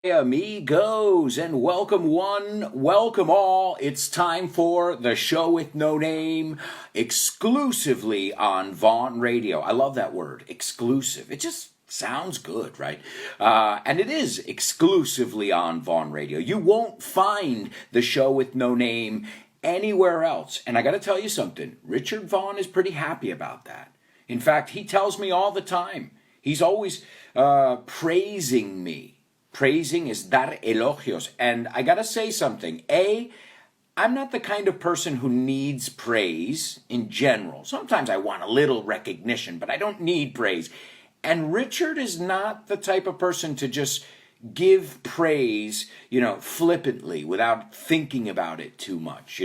Amigos, and welcome one, welcome all. It's time for the show with no name, exclusively on Vaughan Radio. I love that word, exclusive. It just sounds good, right? And it is exclusively on Vaughan Radio. You won't find the show with no name anywhere else. And I got to tell you something, Richard Vaughan is pretty happy about that. In fact, he tells me all the time. He's always praising me. Praising is dar elogios. And I gotta say something. I'm not the kind of person who needs praise in general. Sometimes I want a little recognition, but I don't need praise. And Richard is not the type of person to just give praise, flippantly without thinking about it too much.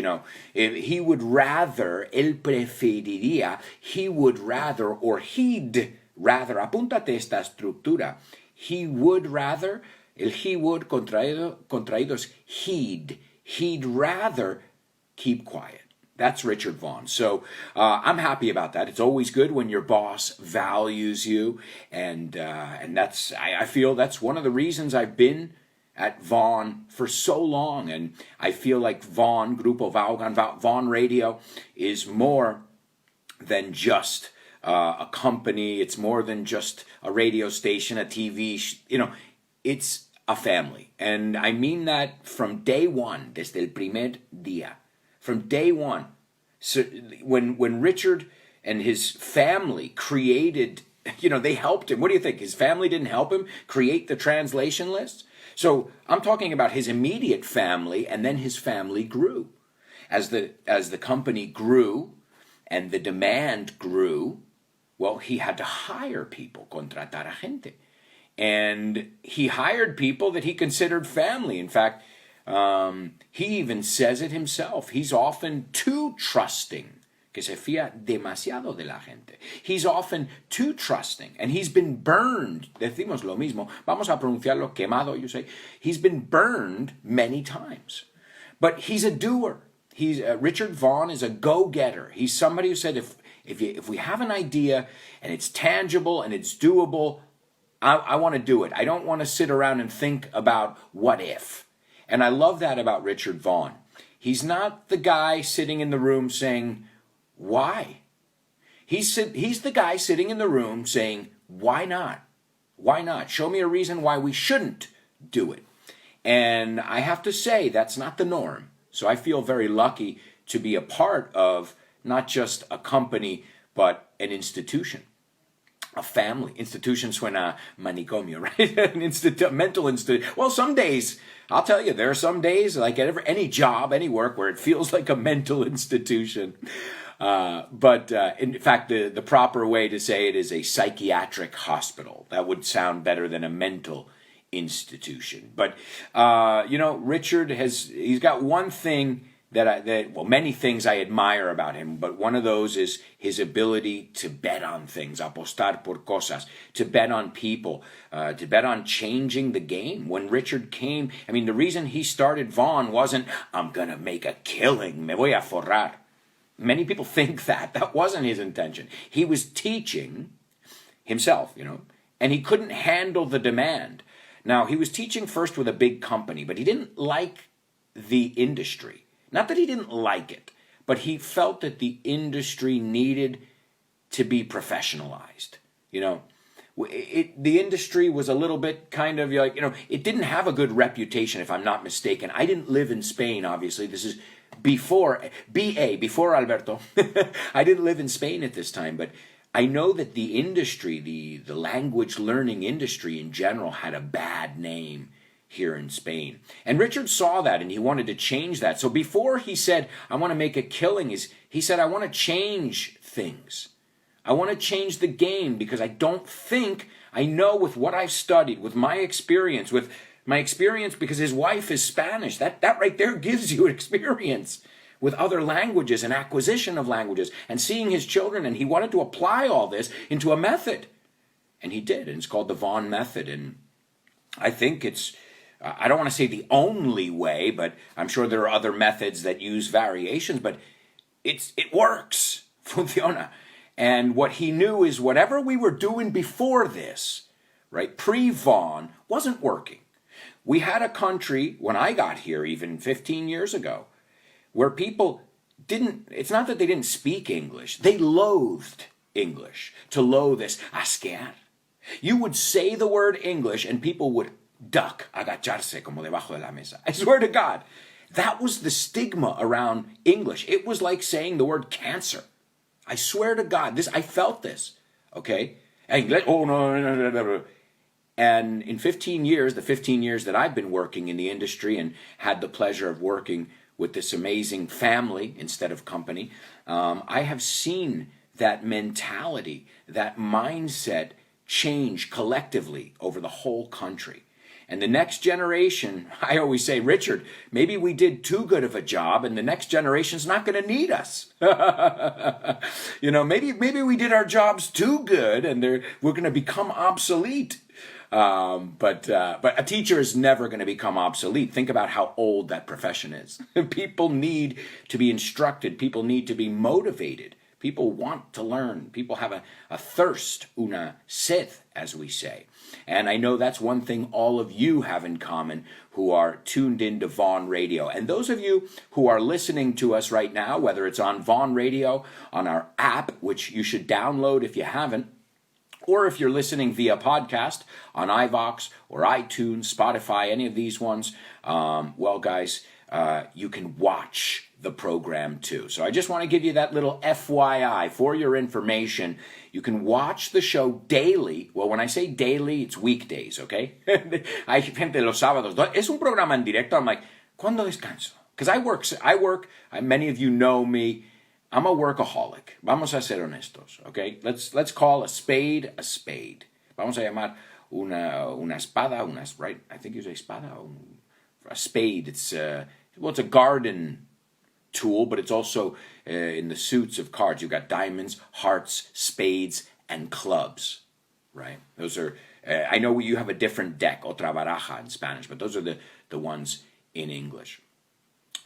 If he would rather, él preferiría, he would rather, or he'd rather, apúntate esta estructura. He would rather, el he would contraídos, he'd rather keep quiet. That's Richard Vaughan. So I'm happy about that. It's always good when your boss values you, and that's I feel that's one of the reasons I've been at Vaughan for so long, and I feel like Vaughan, Grupo Vaughan, Vaughan Radio is more than just a company. It's more than just a radio station, a TV, it's a family. And I mean that from day one, desde el primer día. From day one. So when Richard and his family created, they helped him. What do you think? His family didn't help him create the translation list? So I'm talking about his immediate family, and then his family grew. As the company grew and the demand grew, well, he had to hire people, contratar a gente. And he hired people that he considered family. In fact, he even says it himself. He's often too trusting, que se fía demasiado de la gente. He's often too trusting, and he's been burned. Decimos lo mismo. Vamos a pronunciarlo quemado, you say. He's been burned many times. But he's a doer. Richard Vaughan is a go-getter. He's somebody who said, if we have an idea and it's tangible and it's doable, I want to do it. I don't want to sit around and think about what if. And I love that about Richard Vaughan. He's not the guy sitting in the room saying, why? He's the guy sitting in the room saying, why not? Why not? Show me a reason why we shouldn't do it. And I have to say, that's not the norm. So I feel very lucky to be a part of not just a company, but an institution, a family. Institution suena manicomio, right? Mental institution. Well, some days, I'll tell you, there are some days, like any job, any work, where it feels like a mental institution. But in fact, the proper way to say it is a psychiatric hospital. That would sound better than a mental institution. But, Richard he's got one thing many things I admire about him, but one of those is his ability to bet on things, apostar por cosas, to bet on people, to bet on changing the game. When Richard came, the reason he started Vaughan wasn't, I'm going to make a killing, me voy a forrar. Many people think that wasn't his intention. He was teaching himself, and he couldn't handle the demand. Now, he was teaching first with a big company, but he didn't like the industry. Not that he didn't like it, but he felt that the industry needed to be professionalized. The industry was a little bit kind of like, it didn't have a good reputation, if I'm not mistaken. I didn't live in Spain, obviously. This is before Alberto. I didn't live in Spain at this time, but I know that the industry, the language learning industry in general, had a bad name here in Spain. And Richard saw that, and he wanted to change that. So before he said, I want to make a killing, he said, I want to change things. I want to change the game, because I know with what I've studied, with my experience because his wife is Spanish. That right there gives you experience with other languages and acquisition of languages and seeing his children. And he wanted to apply all this into a method. And he did. And it's called the Vaughan method. And I think it's, I don't want to say the only way, but I'm sure there are other methods that use variations, but it works. Funciona. And what he knew is whatever we were doing before this, right, pre-Vaughan, wasn't working. We had a country, when I got here even 15 years ago, where people didn't, it's not that they didn't speak English, they loathed English. To loathe is asquear. You would say the word English and people would duck, agacharse como debajo de la mesa. I swear to God, that was the stigma around English. It was like saying the word cancer. I swear to God, I felt this, okay? English, oh no, no, no, no, no. And in 15 years, the 15 years that I've been working in the industry and had the pleasure of working with this amazing family instead of company, I have seen that mentality, that mindset change collectively over the whole country. And the next generation, I always say, Richard, maybe we did too good of a job and the next generation's not going to need us. Maybe we did our jobs too good and we're going to become obsolete. But a teacher is never going to become obsolete. Think about how old that profession is. People need to be instructed. People need to be motivated. People want to learn. People have a thirst, una sed, as we say. And I know that's one thing all of you have in common who are tuned into Vaughan Radio. And those of you who are listening to us right now, whether it's on Vaughan Radio, on our app, which you should download if you haven't, or if you're listening via podcast on iVox or iTunes, Spotify, any of these ones, well, guys, you can watch the program too. So I just want to give you that little FYI for your information. You can watch the show daily. Well, when I say daily, it's weekdays, okay? Hay gente los sábados. Es un programa en directo. I'm like, ¿cuándo descanso? Because I work, many of you know me. I'm a workaholic. Vamos a ser honestos, okay? Let's call a spade a spade. Vamos a llamar una espada, right? I think you say espada. A spade. It's a garden tool, but it's also in the suits of cards. You've got diamonds, hearts, spades, and clubs, right? Those are, I know you have a different deck, otra baraja in Spanish, but those are the ones in English.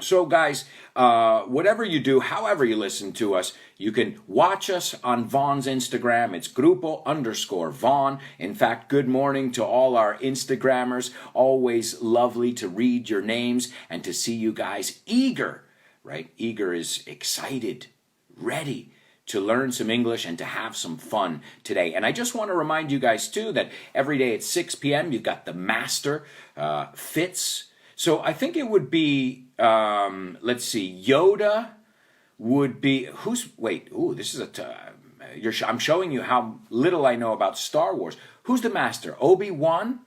So guys, whatever you do, however you listen to us, you can watch us on Vaughan's Instagram. It's grupo_Vaughan. In fact, good morning to all our Instagrammers. Always lovely to read your names and to see you guys eager, right? Eager is excited, ready to learn some English and to have some fun today. And I just want to remind you guys too that every day at 6 p.m. you've got the Master Fits. So I think it would be, let's see, Yoda would be, this is I'm showing you how little I know about Star Wars. Who's the master, Obi-Wan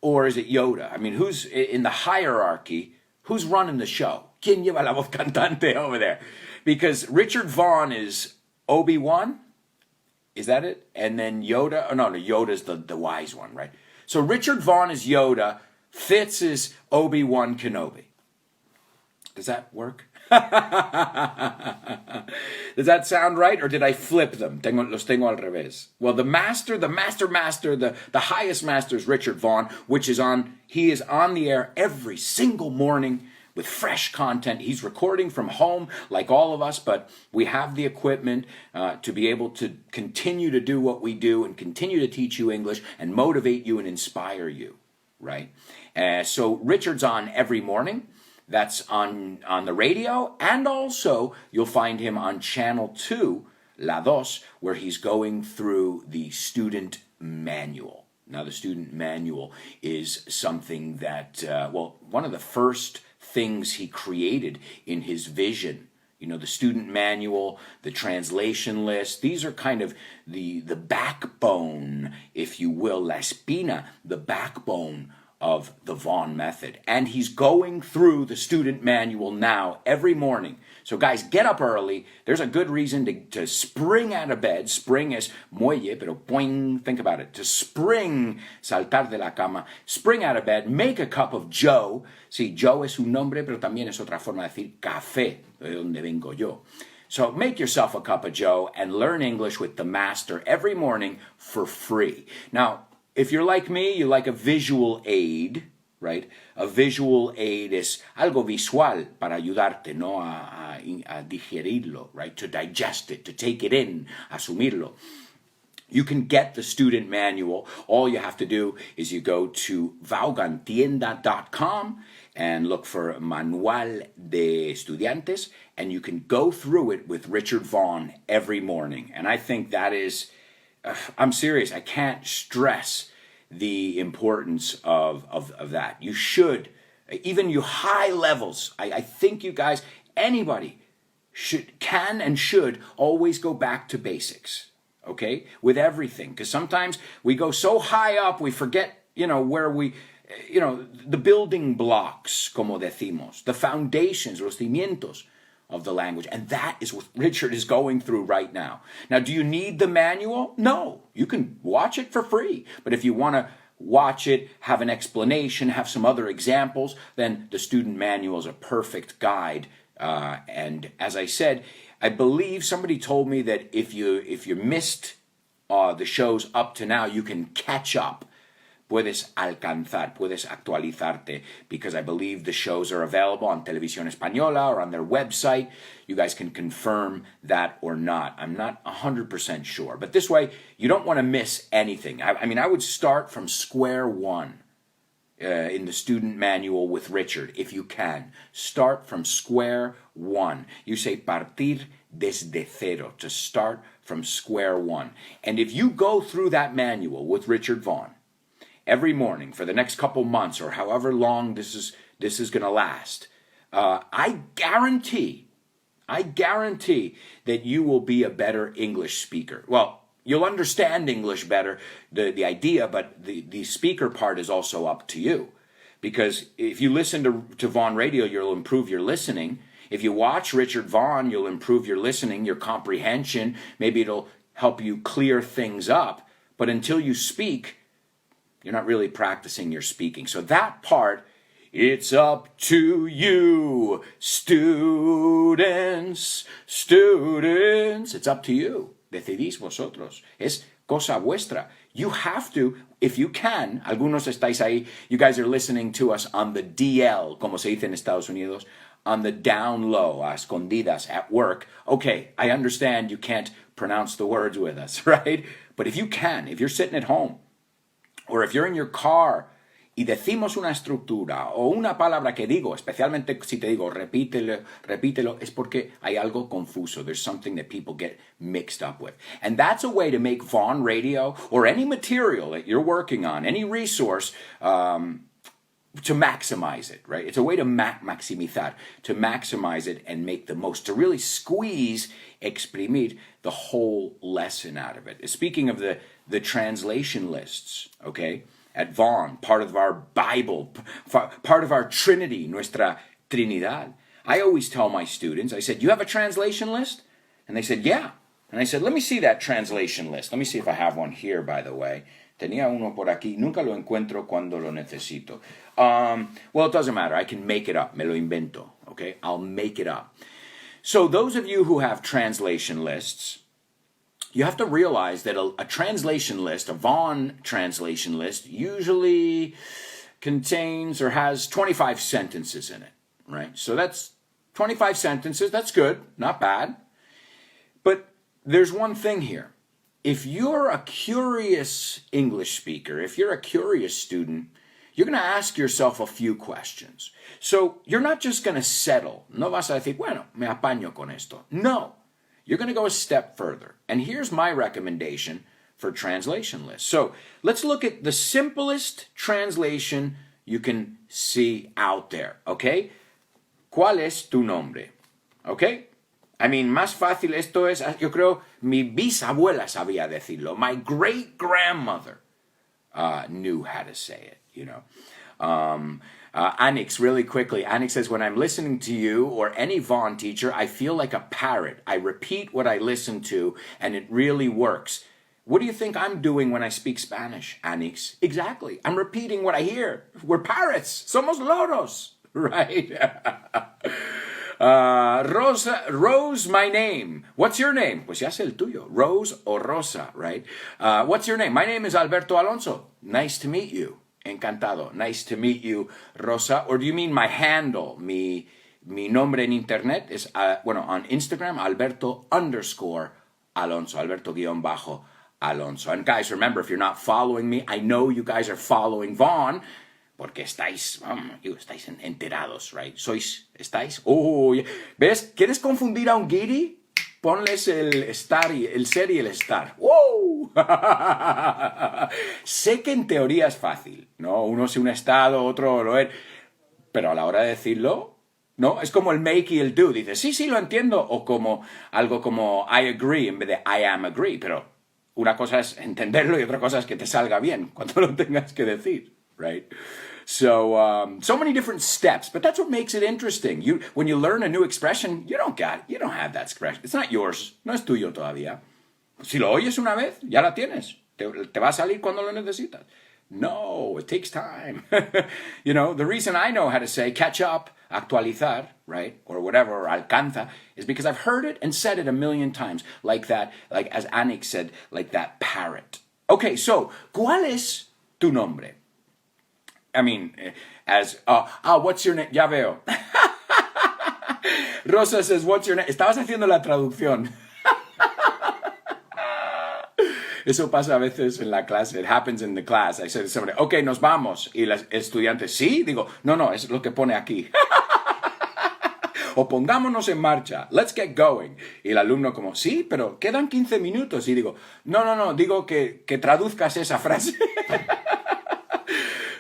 or is it Yoda? I mean, who's in the hierarchy, who's running the show? ¿Quién lleva la voz cantante over there? Because Richard Vaughan is Obi-Wan, is that it? And then Yoda, Yoda's the wise one, right? So Richard Vaughan is Yoda, Fitz is Obi-Wan Kenobi. Does that work? Does that sound right? Or did I flip them? Los tengo al revés. Well, the master, the highest master is Richard Vaughan, he is on the air every single morning with fresh content. He's recording from home like all of us, but we have the equipment to be able to continue to do what we do and continue to teach you English and motivate you and inspire you, right? So Richard's on every morning. That's on the radio, and also you'll find him on Channel 2, La Dos, where he's going through the student manual. Now, the student manual is something that, one of the first things he created in his vision. You know, the student manual, the translation list, these are kind of the backbone, if you will, la espina, the backbone of the Vaughan method. And he's going through the student manual now every morning. So guys, get up early. There's a good reason to spring out of bed. Spring is muelle, pero boing, think about it. To spring, saltar de la cama, spring out of bed, make a cup of Joe. Sí, Joe es un nombre, pero también es otra forma de decir café, de donde vengo yo. So make yourself a cup of Joe and learn English with the master every morning for free. Now, if you're like me, you like a visual aid, right? A visual aid es algo visual para ayudarte, ¿no? A digerirlo, right? To digest it, to take it in, asumirlo. You can get the student manual. All you have to do is you go to vaughantienda.com and look for Manual de Estudiantes, and you can go through it with Richard Vaughan every morning. And I think that is, I'm serious, I can't stress the importance of that. You should, even you high levels, I think you guys, anybody can and should always go back to basics. Okay, with everything, because sometimes we go so high up we forget, where we, the building blocks, como decimos, the foundations, los cimientos of the language, and that is what Richard is going through right now. Now, do you need the manual? No, you can watch it for free, but if you want to watch it, have an explanation, have some other examples, then the student manual is a perfect guide. And as I said, I believe somebody told me that if you missed the shows up to now, you can catch up. Puedes alcanzar, puedes actualizarte, because I believe the shows are available on Televisión Española or on their website. You guys can confirm that or not. I'm not 100% sure. But this way, you don't want to miss anything. I would start from square one. In the student manual with Richard, if you can. Start from square one. You say partir desde cero, to start from square one. And if you go through that manual with Richard Vaughan every morning for the next couple months or however long this is going to last, I guarantee that you will be a better English speaker. Well, you'll understand English better, the idea, but the speaker part is also up to you. Because if you listen to Vaughan Radio, you'll improve your listening. If you watch Richard Vaughan, you'll improve your listening, your comprehension. Maybe it'll help you clear things up. But until you speak, you're not really practicing your speaking. So that part, it's up to you, students. It's up to you. Decidís vosotros. Es cosa vuestra. You have to, if you can, algunos estáis ahí, you guys are listening to us on the DL, como se dice en Estados Unidos, on the down low, a escondidas, at work. Okay, I understand you can't pronounce the words with us, right? But if you can, if you're sitting at home, or if you're in your car, y decimos una estructura o una palabra que digo, especialmente si te digo repítelo, es porque hay algo confuso. There's something that people get mixed up with. And that's a way to make Vaughan Radio or any material that you're working on, any resource, to maximize it, right? It's a way to maximizar, to maximize it and make the most, to really squeeze, exprimir the whole lesson out of it. Speaking of the translation lists, okay? At Vaughan, part of our Bible, part of our Trinity, nuestra Trinidad. I always tell my students, I said, you have a translation list? And they said, yeah. And I said, let me see that translation list. Let me see if I have one here, by the way. Tenía uno por aquí. Nunca lo encuentro cuando lo necesito. Well, it doesn't matter. I can make it up. Me lo invento. Okay? I'll make it up. So those of you who have translation lists, you have to realize that a translation list, a Vaughan translation list, usually contains or has 25 sentences in it, right? So that's 25 sentences. That's good, not bad. But there's one thing here. If you're a curious English speaker, if you're a curious student, you're going to ask yourself a few questions. So you're not just going to settle. No vas a decir, bueno, me apaño con esto. No. You're going to go a step further. And here's my recommendation for translation lists. So let's look at the simplest translation you can see out there, okay? ¿Cuál es tu nombre? Okay? I mean, más fácil esto es, yo creo, mi bisabuela sabía decirlo. My great-grandmother knew how to say it, you know. Anix, really quickly, Anix says, when I'm listening to you or any Vaughan teacher, I feel like a parrot. I repeat what I listen to, and it really works. What do you think I'm doing when I speak Spanish, Anix? Exactly. I'm repeating what I hear. We're parrots. Somos loros, right? Rose, my name. What's your name? Pues ya sé el tuyo. Rose o Rosa, right? What's your name? My name is Alberto Alonso. Nice to meet you. Encantado. Nice to meet you, Rosa. Or do you mean my handle? Mi nombre en internet es, on Instagram, Alberto_Alonso. Alberto_Alonso. Alonso. And guys, remember, if you're not following me, I know you guys are following Vaughan, porque estáis enterados, right? ¿Estáis? Oh, ¿ves? ¿Quieres confundir a un guiri? Ponles el estar y el ser y el estar. ¡Wow! Sé que en teoría es fácil, ¿no? Uno es un estado, otro lo es. Pero a la hora de decirlo, ¿no? Es como el make y el do. Dices, sí, lo entiendo. O como algo como I agree en vez de I am agree. Pero una cosa es entenderlo y otra cosa es que te salga bien cuando lo tengas que decir, right? So many different steps, but that's what makes it interesting. When you learn a new expression, you don't have that expression. It's not yours. No es tuyo todavía. Si lo oyes una vez, ya la tienes. Te va a salir cuando lo necesitas. No, it takes time. The reason I know how to say catch up, actualizar, right, or whatever, or alcanza, is because I've heard it and said it a million times, like that, like as Anik said, like that parrot. Okay, so, ¿cuál es tu nombre? I mean, what's your name? Ya veo. Rosa says, what's your name? Estabas haciendo la traducción. Eso pasa a veces en la clase. It happens in the class. I say to somebody, okay, nos vamos. Y el estudiante, ¿sí? Digo, no, es lo que pone aquí. O pongámonos en marcha. Let's get going. Y el alumno como, sí, pero quedan 15 minutos. Y digo, no, digo que traduzcas esa frase.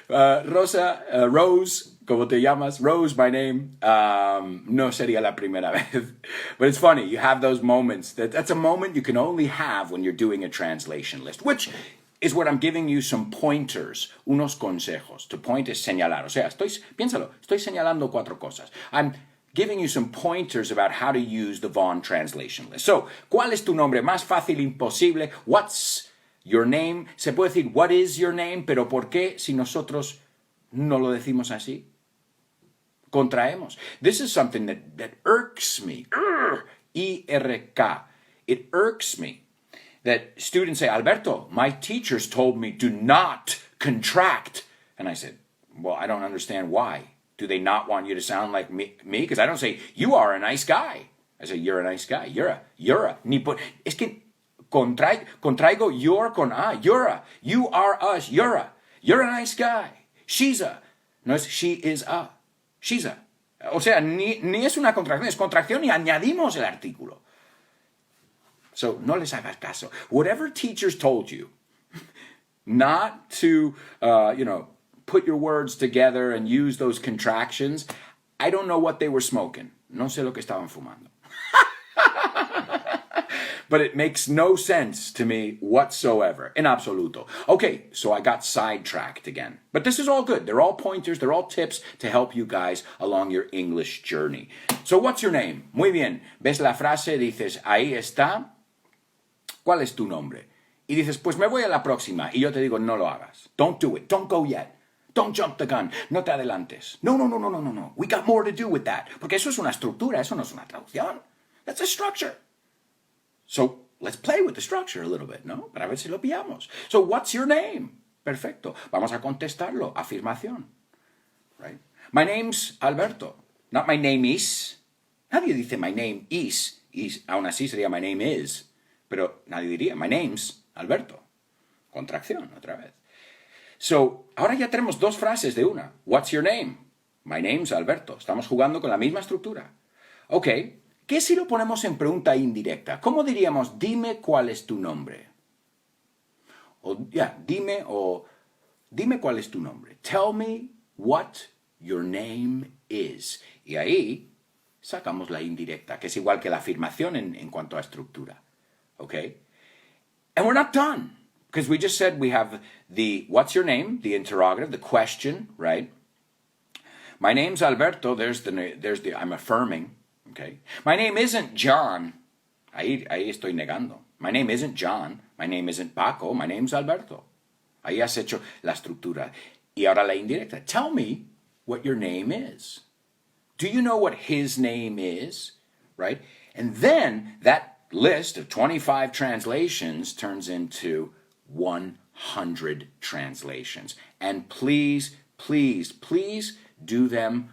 Rosa, Rose, como te llamas, Rose, my name, no sería la primera vez. But it's funny, you have those moments. That's a moment you can only have when you're doing a translation list, which is what I'm giving you some pointers, unos consejos. To point es señalar. O sea, piénsalo, estoy señalando 4 cosas. I'm giving you some pointers about how to use the Vaughan translation list. So, ¿cuál es tu nombre? Más fácil imposible. What's your name? Se puede decir, what is your name? Pero ¿por qué si nosotros no lo decimos así? Contraemos. This is something that irks me. I-R-K. It irks me that students say, Alberto, my teachers told me do not contract. And I said, well, I don't understand why. Do they not want you to sound like me? Because I don't say, you are a nice guy. I say, you're a nice guy. You're a. Es que contraigo your con a. You are us. You're a nice guy. She's a. No es she is a. She's a. O sea, ni es una contracción, es contracción y añadimos el artículo. So, no les hagas caso. Whatever teachers told you not to, put your words together and use those contractions, I don't know what they were smoking. No sé lo que estaban fumando. But it makes no sense to me whatsoever, in absoluto. Okay, so I got sidetracked again. But this is all good. They're all pointers, they're all tips to help you guys along your English journey. So what's your name? Muy bien. ¿Ves la frase? Dices, ahí está. ¿Cuál es tu nombre? Y dices, pues me voy a la próxima. Y yo te digo, no lo hagas. Don't do it. Don't go yet. Don't jump the gun. No te adelantes. No. We got more to do with that. Porque eso es una estructura, eso no es una traducción. That's a structure. So, let's play with the structure a little bit, ¿no? Para ver si lo pillamos. So, what's your name? Perfecto. Vamos a contestarlo. Afirmación. Right? My name's Alberto. Not my name is. Nadie dice my name is. Aún así sería my name is. Pero nadie diría my name's Alberto. Contracción, otra vez. So, ahora ya tenemos 2 frases de una. What's your name? My name's Alberto. Estamos jugando con la misma estructura. Ok. ¿Qué si lo ponemos en pregunta indirecta? ¿Cómo diríamos, dime cuál es tu nombre? Dime cuál es tu nombre. Tell me what your name is. Y ahí sacamos la indirecta, que es igual que la afirmación en cuanto a estructura. Okay? And we're not done. Because we just said we have the what's your name, the interrogative, the question, right? My name's Alberto. There's the I'm affirming. Okay. My name isn't John. Ahí estoy negando. My name isn't John. My name isn't Paco. My name's Alberto. Ahí has hecho la estructura. Y ahora la indirecta. Tell me what your name is. Do you know what his name is? Right? And then that list of 25 translations turns into 100 translations. And please do them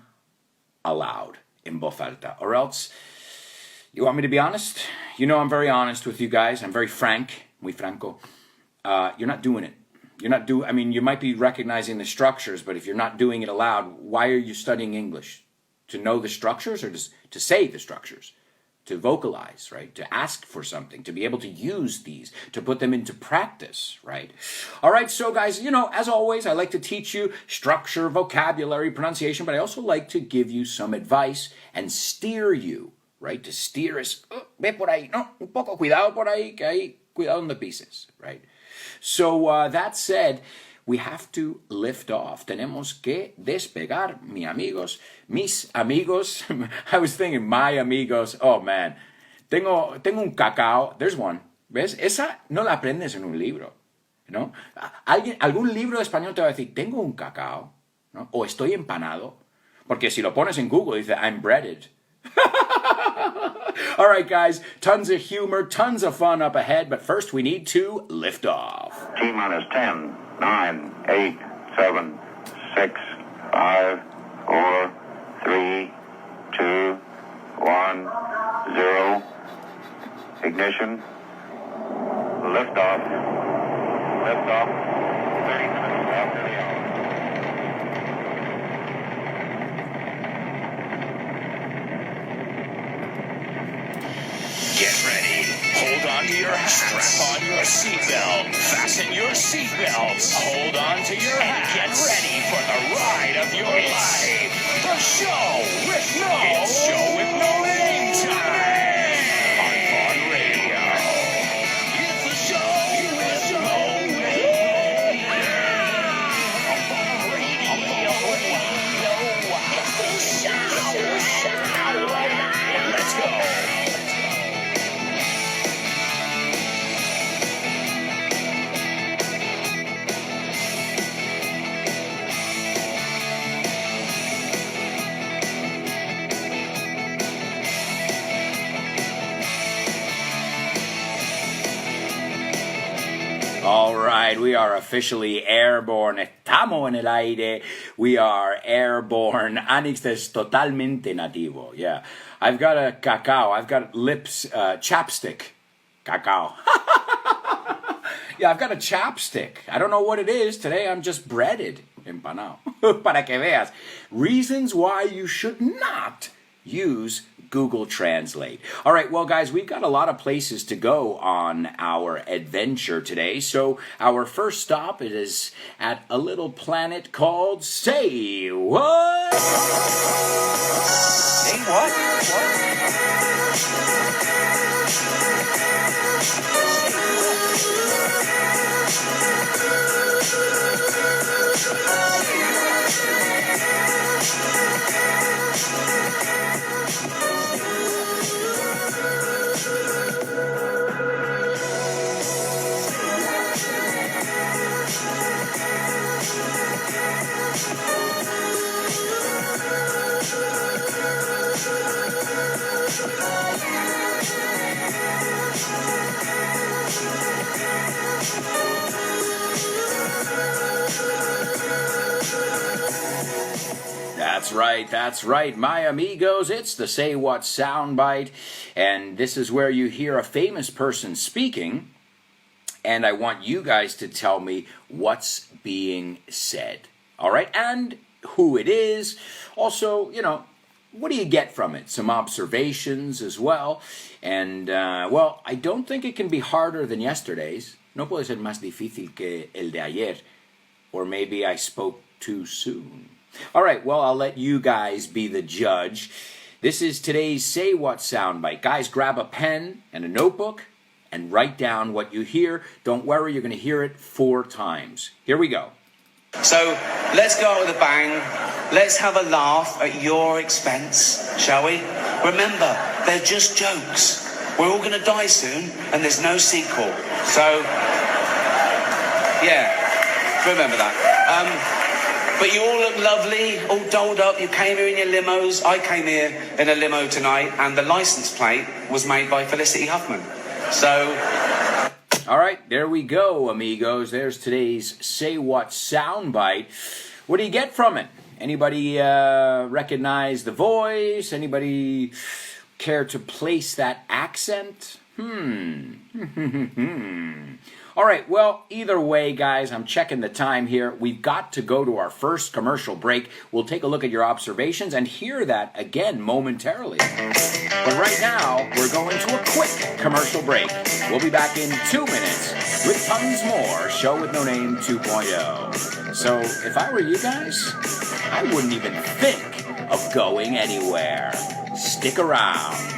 aloud. En voz alta. Or else, you want me to be honest? You know I'm very honest with you guys. I'm very frank muy franco, you're not doing it. I mean, you might be recognizing the structures, but if you're not doing it aloud, why are you studying English? To know the structures or to say the structures? To vocalize, right? To ask for something, to be able to use these, to put them into practice, right? All right, so guys, as always, I like to teach you structure, vocabulary, pronunciation, but I also like to give you some advice and steer you, right? To steer us, ve por ahí, no, un poco, cuidado por ahí, que ahí, cuidado donde pises, right? So that said, we have to lift off. Tenemos que despegar, mis amigos. I was thinking, my amigos. Oh, man. Tengo un cacao. There's one. ¿Ves? Esa no la aprendes en un libro, ¿no? Algún libro de español te va a decir, tengo un cacao, ¿no? O estoy empanado. Porque si lo pones en Google, dice, I'm breaded. All right, guys. Tons of humor, tons of fun up ahead. But first, we need to lift off. T-minus 10. 9, 8, 7, 6, 5, 4, 3, 2, 1, 0. Ignition. Liftoff. Liftoff. 30 minutes after the hour. Get ready. Hold on to your hats. Strap on your seatbelt. Fasten your seatbelts. Hold on to your hats. Get ready for the ride of your life. The show with no name time. On Vaughan Radio. It's the show with no name. On Vaughan Radio. It's the show. Let's go. All right, we are officially airborne. Estamos en el aire. We are airborne. Anix es totalmente nativo. Yeah. I've got a cacao. I've got lips, chapstick. Cacao. Yeah, I've got a chapstick. I don't know what it is. Today I'm just breaded. Empanado. Para que veas. Reasons why you should not use Google Translate. All right, well, guys, we've got a lot of places to go on our adventure today. So our first stop is at a little planet called Say What? Say what? That's right, my amigos. It's the Say What soundbite, and this is where you hear a famous person speaking, and I want you guys to tell me what's being said. All right, and who it is. Also, what do you get from it? Some observations as well. And, well, I don't think it can be harder than yesterday's. No puede ser más difícil que el de ayer. Or maybe I spoke too soon. All right, well, I'll let you guys be the judge. This is today's Say What soundbite. Guys, grab a pen and a notebook and write down what you hear. Don't worry, you're going to hear it 4 times. Here we go. So, let's go out with a bang. Let's have a laugh at your expense, shall we? Remember, they're just jokes. We're all going to die soon, and there's no sequel. So, yeah, remember that. But you all look lovely, all dolled up. You came here in your limos. I came here in a limo tonight, and the license plate was made by Felicity Huffman. So... All right, there we go, amigos. There's today's Say What soundbite. What do you get from it? Anybody recognize the voice? Anybody care to place that accent? All right, well, either way, guys, I'm checking the time here. We've got to go to our first commercial break. We'll take a look at your observations and hear that again momentarily. But right now, we're going to a quick commercial break. We'll be back in 2 minutes with tons more Show with No Name 2.0. So if I were you guys, I wouldn't even think of going anywhere. Stick around.